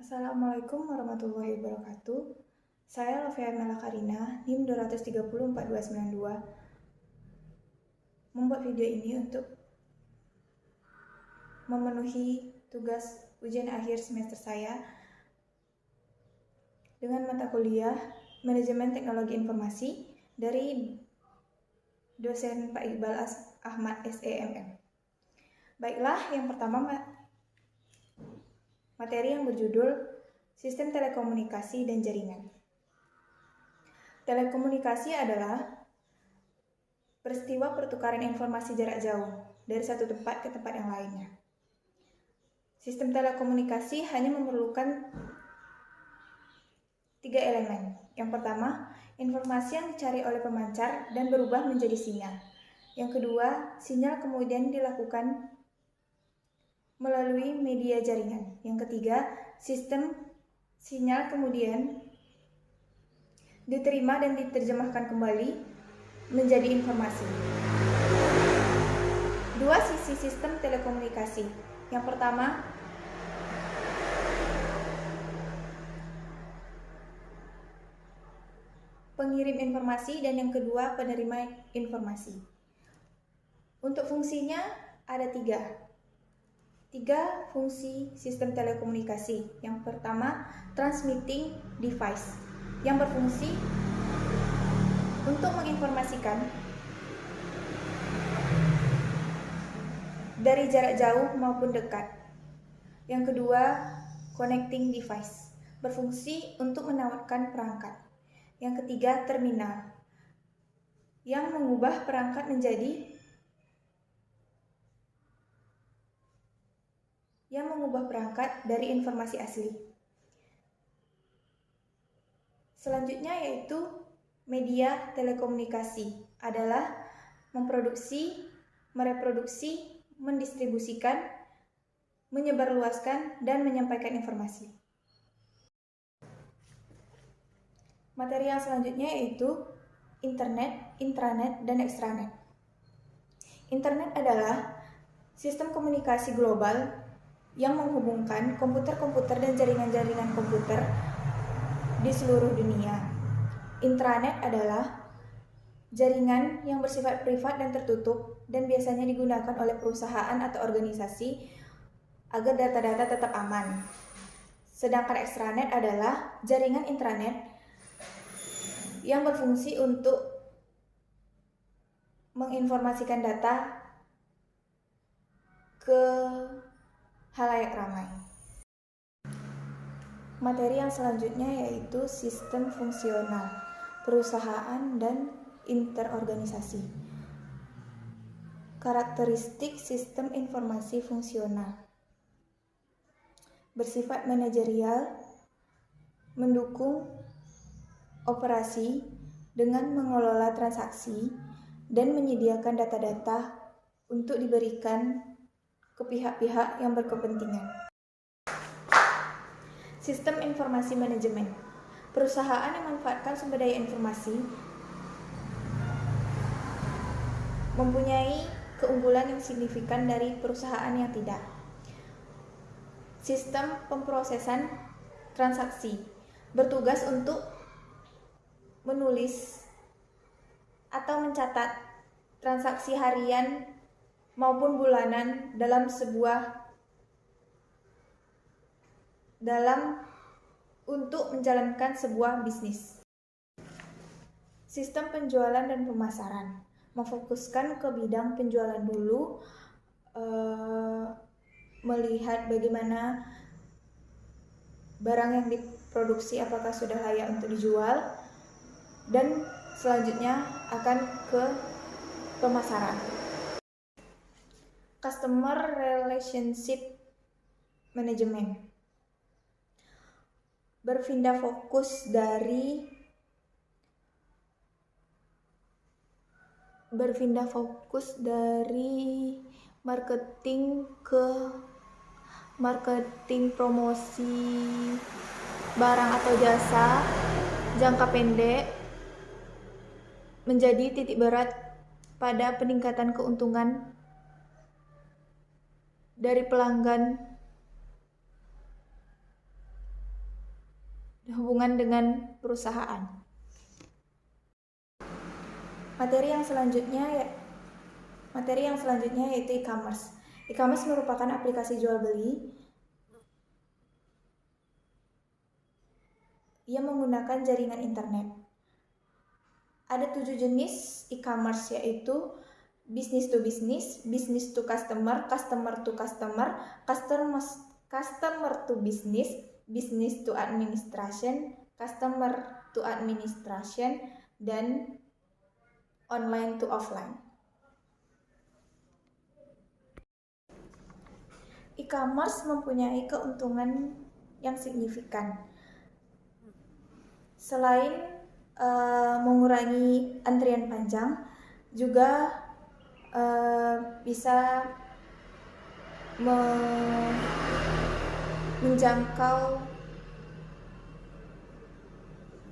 Assalamualaikum warahmatullahi wabarakatuh. Saya Lovia Mela Karina, NIM 2304292, membuat video ini untuk memenuhi tugas ujian akhir semester saya dengan mata kuliah Manajemen Teknologi Informasi dari dosen Pak Iqbal Ahmad SEMM. Baiklah, yang pertama materi yang berjudul Sistem Telekomunikasi dan Jaringan. Telekomunikasi adalah peristiwa pertukaran informasi jarak jauh dari satu tempat ke tempat yang lainnya. Sistem telekomunikasi hanya memerlukan 3 elemen. Yang pertama, informasi yang dicari oleh pemancar dan berubah menjadi sinyal. Yang kedua, sinyal kemudian dilakukan melalui media jaringan. Yang ketiga, sistem sinyal kemudian diterima dan diterjemahkan kembali menjadi informasi. Dua sisi sistem telekomunikasi. Yang pertama, pengirim informasi, dan yang kedua, penerima informasi. Untuk fungsinya ada tiga fungsi sistem telekomunikasi. Yang pertama, transmitting device, yang berfungsi untuk menginformasikan dari jarak jauh maupun dekat. Yang kedua, connecting device, berfungsi untuk menawarkan perangkat. Yang ketiga, terminal, yang mengubah perangkat dari informasi asli. Selanjutnya yaitu media telekomunikasi adalah memproduksi, mereproduksi, mendistribusikan, menyebarluaskan, dan menyampaikan informasi. Materi yang selanjutnya yaitu internet, intranet, dan extranet. Internet adalah sistem komunikasi global yang menghubungkan komputer-komputer dan jaringan-jaringan komputer di seluruh dunia. Intranet adalah jaringan yang bersifat privat dan tertutup dan biasanya digunakan oleh perusahaan atau organisasi agar data-data tetap aman. Sedangkan extranet adalah jaringan intranet yang berfungsi untuk menginformasikan data ke halayak ramai. Materi yang selanjutnya yaitu sistem fungsional, perusahaan dan interorganisasi. Karakteristik sistem informasi fungsional: bersifat manajerial, mendukung operasi dengan mengelola transaksi dan menyediakan data-data untuk diberikan ke pihak-pihak yang berkepentingan. Sistem informasi manajemen, perusahaan yang memanfaatkan sumber daya informasi mempunyai keunggulan yang signifikan dari perusahaan yang tidak. Sistem pemrosesan transaksi bertugas untuk menulis atau mencatat transaksi harian maupun bulanan untuk menjalankan sebuah bisnis. Sistem penjualan dan pemasaran memfokuskan ke bidang penjualan dulu, melihat bagaimana barang yang diproduksi apakah sudah layak untuk dijual, dan selanjutnya akan ke pemasaran. Customer Relationship Management berpindah fokus dari marketing ke marketing promosi barang atau jasa jangka pendek, menjadi titik berat pada peningkatan keuntungan dari pelanggan hubungan dengan perusahaan. Materi yang selanjutnya yaitu e-commerce. E-commerce merupakan aplikasi jual beli yang menggunakan jaringan internet. Ada 7 jenis e-commerce, yaitu business to business, business to customer, customer to customer, customer to business, business to administration, customer to administration, dan online to offline. E-commerce mempunyai keuntungan yang signifikan. Selain mengurangi antrian panjang, juga bisa menjangkau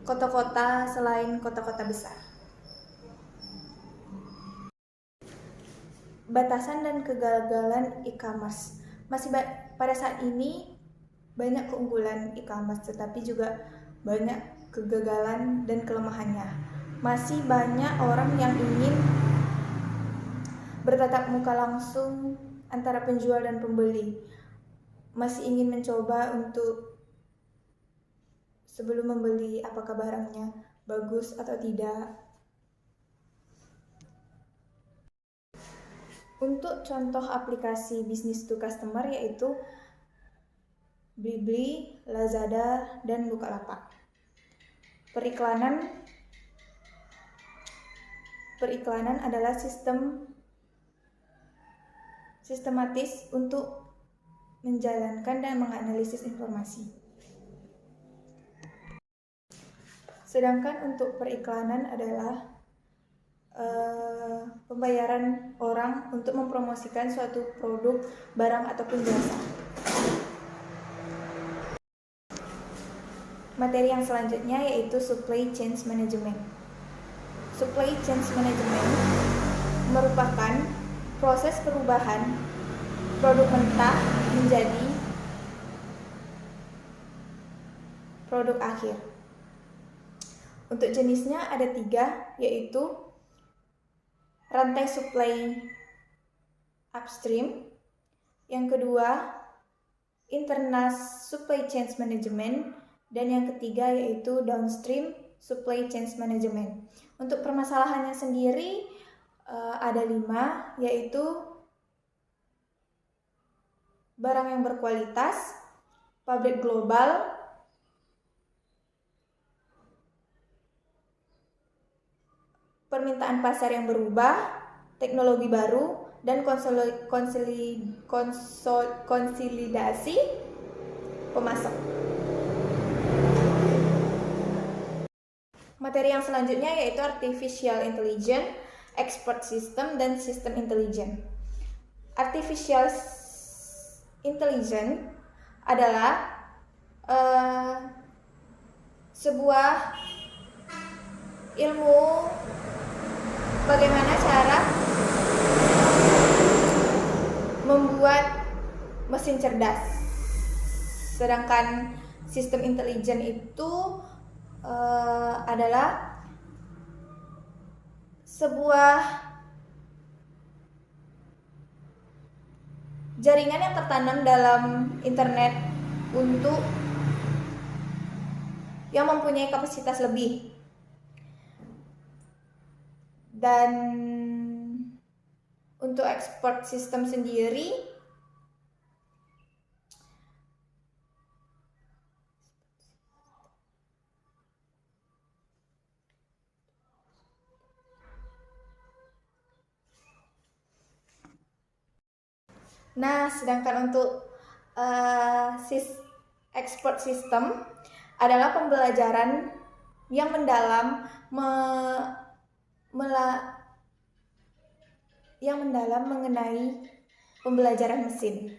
kota-kota selain kota-kota besar. Batasan dan kegagalan e-commerce. Pada saat ini banyak keunggulan e-commerce, tetapi juga banyak kegagalan dan kelemahannya. Masih banyak orang yang ingin bertatap muka langsung antara penjual dan pembeli. Masih ingin mencoba untuk sebelum membeli apakah barangnya bagus atau tidak. Untuk contoh aplikasi business to customer yaitu Blibli, Lazada, dan Bukalapak. Periklanan adalah sistematis untuk menjalankan dan menganalisis informasi. Sedangkan untuk periklanan adalah pembayaran orang untuk mempromosikan suatu produk, barang, ataupun jasa. Materi yang selanjutnya yaitu supply chain management. Supply chain management merupakan proses perubahan produk mentah menjadi produk akhir. Untuk jenisnya ada 3, yaitu rantai supply upstream, yang kedua internal supply chain management, dan yang ketiga yaitu downstream supply chain management. Untuk permasalahannya sendiri ada 5, yaitu barang yang berkualitas, pabrik global, permintaan pasar yang berubah, teknologi baru, dan konsolidasi pemasok. Materi yang selanjutnya yaitu artificial intelligence, expert system, dan sistem intelligence. Artificial intelligence adalah sebuah ilmu bagaimana cara membuat mesin cerdas. Sedangkan sistem intelijen itu adalah sebuah jaringan yang tertanam dalam internet untuk yang mempunyai kapasitas lebih. Dan untuk expert system sendiri sedangkan untuk expert system adalah pembelajaran yang mendalam mengenai pembelajaran mesin.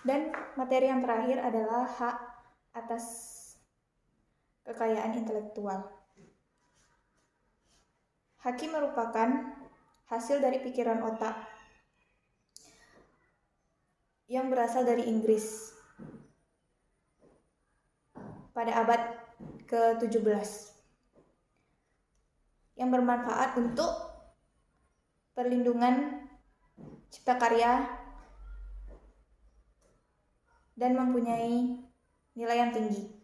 Dan materi yang terakhir adalah hak atas kekayaan intelektual. Haki merupakan hasil dari pikiran otak yang berasal dari Inggris. pada abad ke-17 yang bermanfaat untuk perlindungan cipta karya dan mempunyai nilai yang tinggi.